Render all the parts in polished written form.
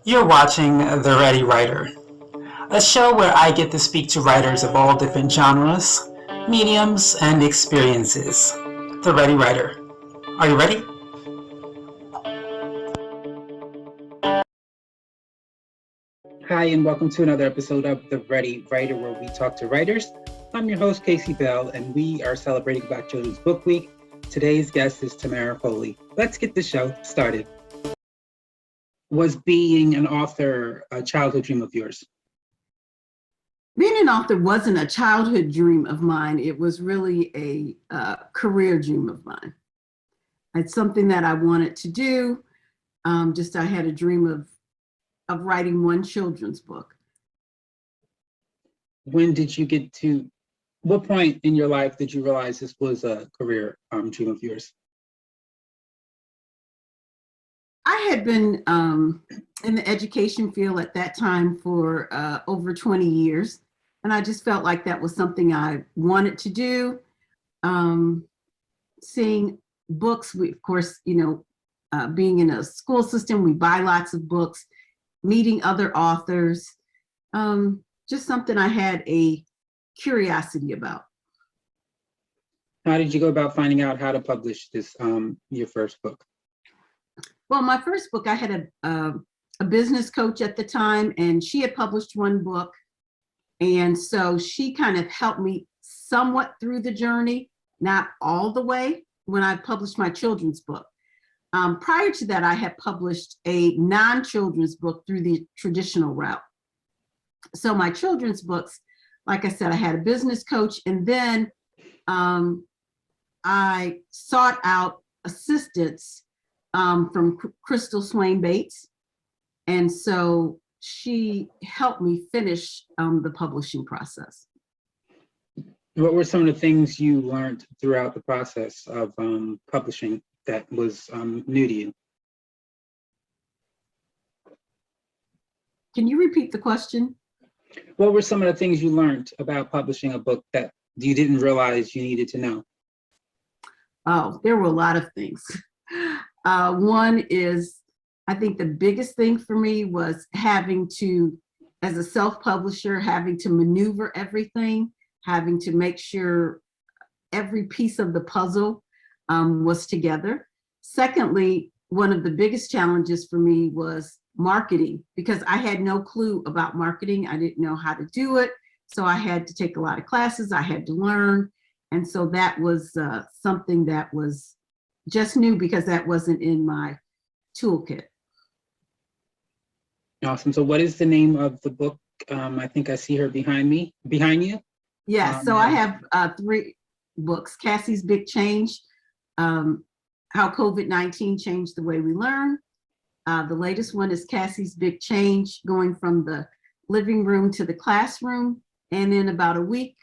You're watching The Ready Writer, a show where I get to speak to writers of all different genres, mediums, and experiences. The Ready Writer. Are you ready? Hi, and welcome to another episode of The Ready Writer, where we talk to writers. I'm your host, Casey Bell, and we are celebrating Black Children's Book Week. Today's guest is Tamera Foley. Let's get the show started. Was being an author a childhood dream of yours? Being an author wasn't a childhood dream of mine. It was really a career dream of mine. It's something that I wanted to do. I had a dream of writing one children's book. When did you get to, what point in your life did you realize this was a career dream of yours? I had been in the education field at that time for over 20 years. And I just felt like that was something I wanted to do. Seeing books, we, of course, being in a school system, we buy lots of books, meeting other authors, just something I had a curiosity about. How did you go about finding out how to publish this, your first book? Well, my first book, I had a business coach at the time, and she had published one book. And so she kind of helped me somewhat through the journey, not all the way, when I published my children's book. Prior to that, I had published a non-children's book through the traditional route. So my children's books, like I said, I had a business coach, and then I sought out assistance from Crystal Swain Bates. And so she helped me finish the publishing process. What were some of the things you learned throughout the process of publishing that was new to you? Can you repeat the question? What were some of the things you learned about publishing a book that you didn't realize you needed to know? Oh, there were a lot of things. One is, I think the biggest thing for me was having to, as a self-publisher, having to maneuver everything, having to make sure every piece of the puzzle was together. Secondly, one of the biggest challenges for me was marketing, because I had no clue about marketing. I didn't know how to do it. So I had to take a lot of classes. I had to learn. And so that was something that was just new, because that wasn't in my toolkit. Awesome. So what is the name of the book? I think I see her behind you. Yeah, so I have 3 books. Cassie's Big Change, How COVID-19 Changed the Way We Learn. The latest one is Cassie's Big Change, Going from the Living Room to the Classroom. And in about a week,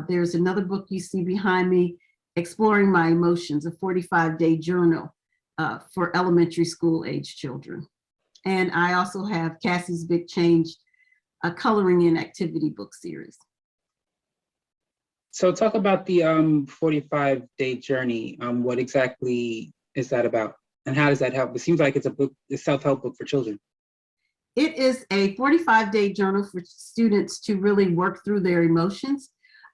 there's another book you see behind me, Exploring My Emotions, a 45-day journal for elementary school age children. And I also have Cassie's Big Change, a coloring and activity book series. So talk about the 45-day journey. What exactly is that about? And how does that help? It seems like it's a self-help book for children. It is a 45-day journal for students to really work through their emotions.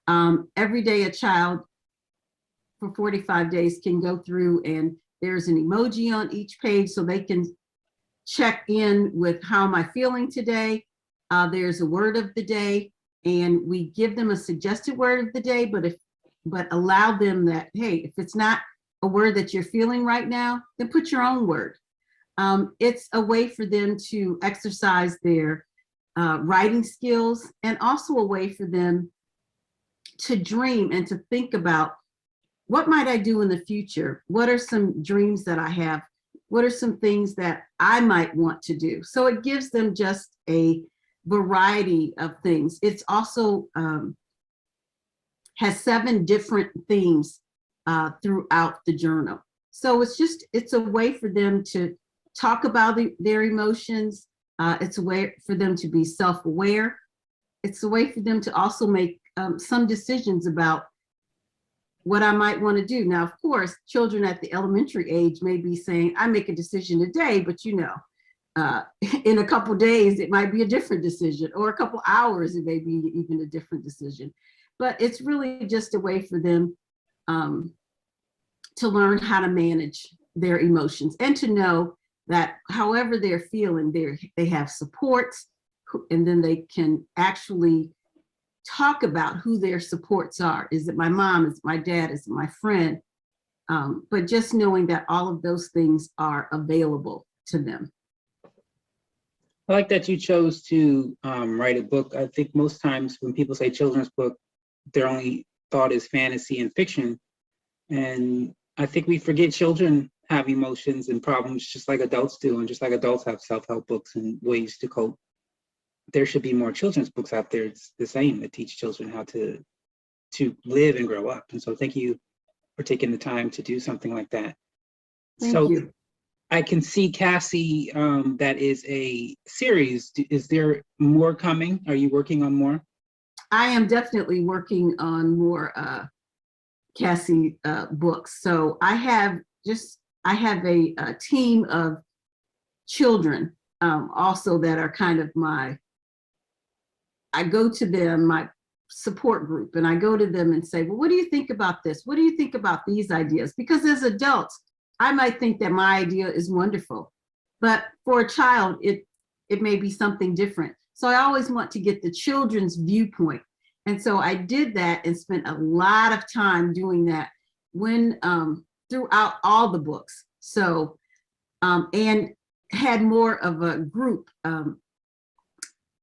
Every day a child for 45 days can go through, and there's an emoji on each page so they can check in with how am I feeling today. There's a word of the day, and we give them a suggested word of the day, but allow them that, hey, if it's not a word that you're feeling right now, then put your own word. It's a way for them to exercise their writing skills, and also a way for them to dream and to think about, what might I do in the future? What are some dreams that I have? What are some things that I might want to do? So it gives them just a variety of things. It's also has 7 different themes throughout the journal. So it's a way for them to talk about their emotions. It's a way for them to be self-aware. It's a way for them to also make some decisions about what I might want to do. Now, of course, children at the elementary age may be saying, I make a decision today, but in a couple days, it might be a different decision, or a couple hours, it may be even a different decision. But it's really just a way for them to learn how to manage their emotions and to know that however they're feeling, they have supports, and then they can actually talk about who their supports are. Is it my mom? Is it my dad? Is it my friend? But just knowing that all of those things are available to them. I like that you chose to write a book. I think most times when people say children's book, their only thought is fantasy and fiction. And I think we forget children have emotions and problems just like adults do, and just like adults have self-help books and ways to cope. There should be more children's books out there. It's the same, that teach children how to live and grow up. And so thank you for taking the time to do something like that. Thank you. I can see, Cassie, that is a series. Is there more coming? Are you working on more? I am definitely working on more Cassie books. So I have a team of children also that are kind of I go to them, my support group, and I go to them and say, well, what do you think about this? What do you think about these ideas? Because as adults, I might think that my idea is wonderful, but for a child, it may be something different. So I always want to get the children's viewpoint. And so I did that and spent a lot of time doing that throughout all the books. So, and had more of a group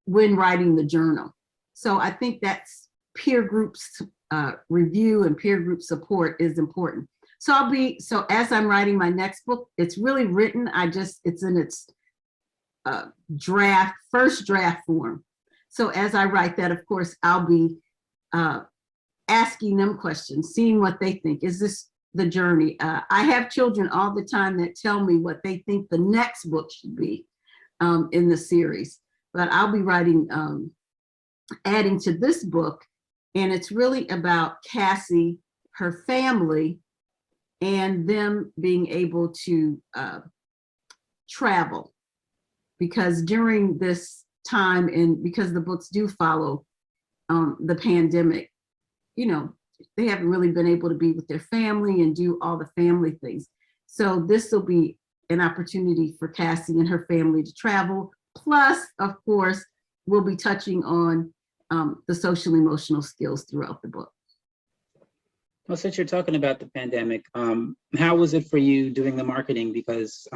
when writing the journal. So I think that's peer groups review and peer group support is important. So as I'm writing my next book, it's really written. It's in its first draft form. So as I write that, of course, I'll be asking them questions, seeing what they think. Is this the journey? I have children all the time that tell me what they think the next book should be in the series. But I'll be writing, adding to this book, and it's really about Cassie, her family, and them being able to travel. Because during this time, and because the books do follow the pandemic, they haven't really been able to be with their family and do all the family things. So this will be an opportunity for Cassie and her family to travel. Plus, of course, we'll be touching on the social emotional skills throughout the book. Well, since you're talking about the pandemic, how was it for you doing the marketing? Because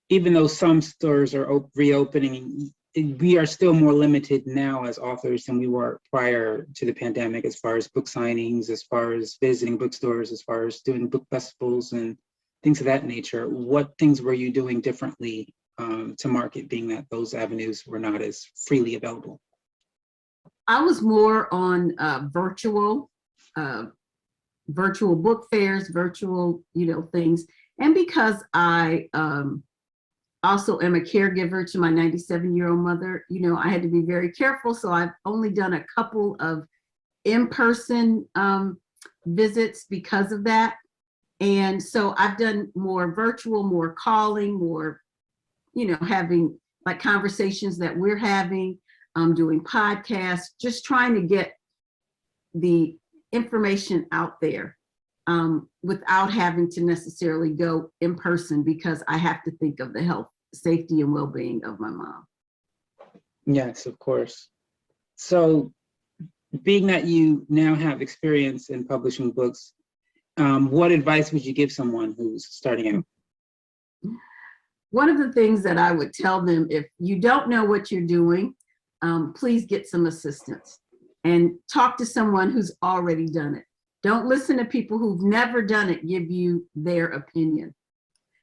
even though some stores are reopening, we are still more limited now as authors than we were prior to the pandemic, as far as book signings, as far as visiting bookstores, as far as doing book festivals and things of that nature. What things were you doing differently to market, being that those avenues were not as freely available? I was more on virtual book fairs, virtual, things. And because I also am a caregiver to my 97-year-old mother, I had to be very careful. So I've only done a couple of in-person visits because of that. And so I've done more virtual, more calling, more, having like conversations that we're having, doing podcasts, just trying to get the information out there without having to necessarily go in person, because I have to think of the health, safety, and well-being of my mom. Yes, of course. So being that you now have experience in publishing books, what advice would you give someone who's starting out? One of the things that I would tell them, if you don't know what you're doing, please get some assistance and talk to someone who's already done it. Don't listen to people who've never done it give you their opinion.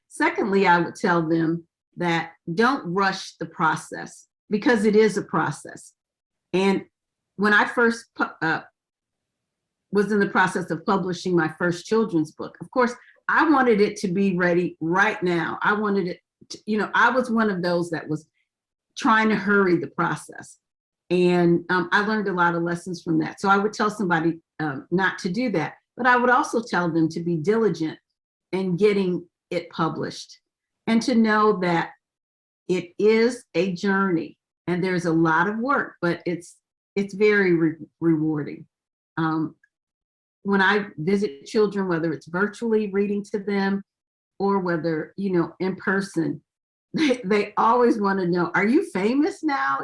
Secondly, I would tell them that don't rush the process, because it is a process. And when I first was in the process of publishing my first children's book, of course, I wanted it to be ready right now. I wanted it to, I was one of those that was trying to hurry the process. And I learned a lot of lessons from that. So I would tell somebody not to do that, but I would also tell them to be diligent in getting it published, and to know that It is a journey, and there's a lot of work, but it's very rewarding. When I visit children, whether it's virtually reading to them or whether, in person, they always want to know, are you famous now?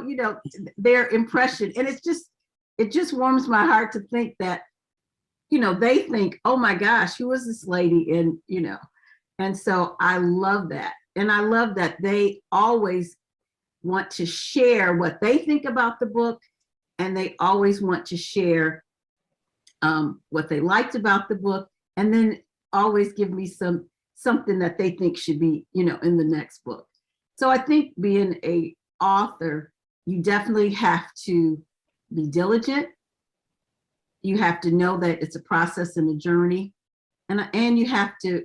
Their impression. And it just warms my heart to think that, they think, oh my gosh, who is this lady? And so I love that. And I love that they always want to share what they think about the book. And they always want to share what they liked about the book, and then always give me something that they think should be, in the next book. So I think being an author, you definitely have to be diligent. You have to know that it's a process and a journey, and you have to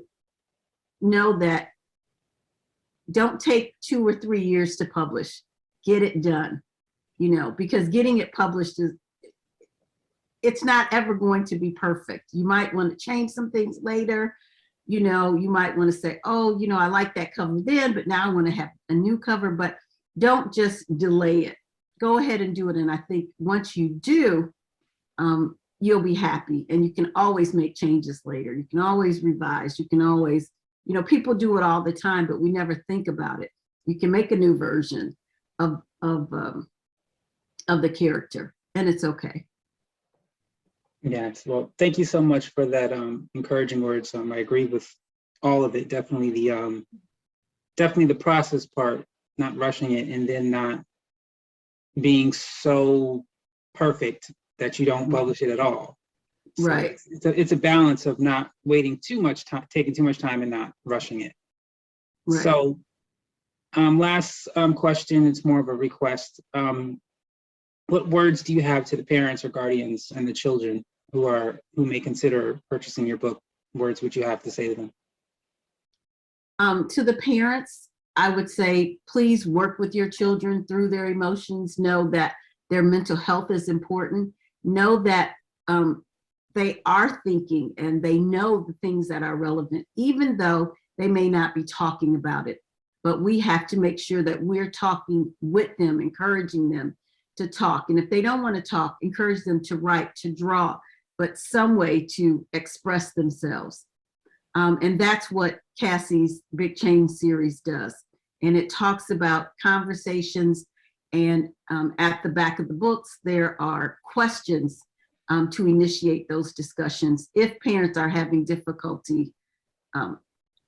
know that don't take 2 or 3 years to publish. Get it done, because getting it published it's not ever going to be perfect. You might want to change some things later. You might want to say, oh, I like that cover then, but now I want to have a new cover. But don't just delay it. Go ahead and do it. And I think once you do, you'll be happy, and you can always make changes later. You can always revise. You can always, people do it all the time, but we never think about it. You can make a new version of the character, and it's okay. Yes, well, thank you so much for that encouraging words. I agree with all of it. Definitely the process part, not rushing it, and then not being so perfect that you don't publish it at all. So right. It's a balance of not waiting too much time, taking too much time, and not rushing it. Right. So, last question. It's more of a request. What words do you have to the parents or guardians and the children who may consider purchasing your book? Words would you have to say to them? To the parents, I would say, please work with your children through their emotions. Know that their mental health is important. Know that they are thinking and they know the things that are relevant, even though they may not be talking about it. But we have to make sure that we're talking with them, encouraging them to talk. And if they don't want to talk, encourage them to write, to draw, but some way to express themselves. And that's what Cassie's Big Change series does. And it talks about conversations, and at the back of the books, there are questions to initiate those discussions if parents are having difficulty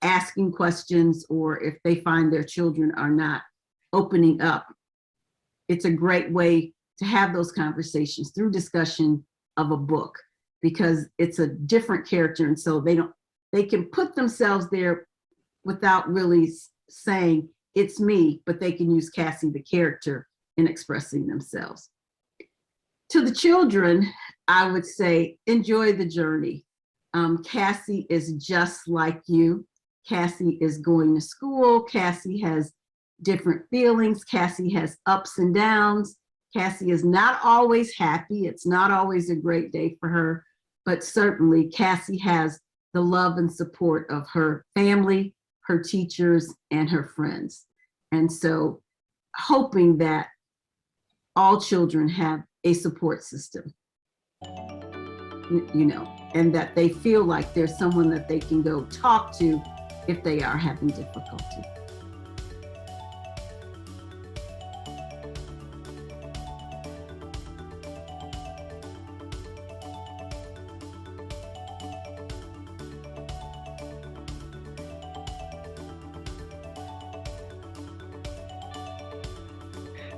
asking questions, or if they find their children are not opening up. It's a great way to have those conversations through discussion of a book, because it's a different character, and so they can put themselves there without really saying it's me, but they can use Cassie the character in expressing themselves. To the children, I would say enjoy the journey. Cassie is just like you. Cassie is going to school. Cassie has different feelings. Cassie has ups and downs. Cassie is not always happy. It's not always a great day for her, but certainly Cassie has the love and support of her family, her teachers, and her friends. And so hoping that all children have a support system, and that they feel like there's someone that they can go talk to if they are having difficulty.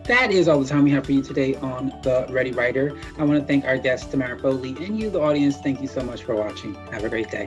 That is all the time we have for you today on The Ready Writer. I want to thank our guest, Tamera Foley, and you, the audience. Thank you so much for watching. Have a great day.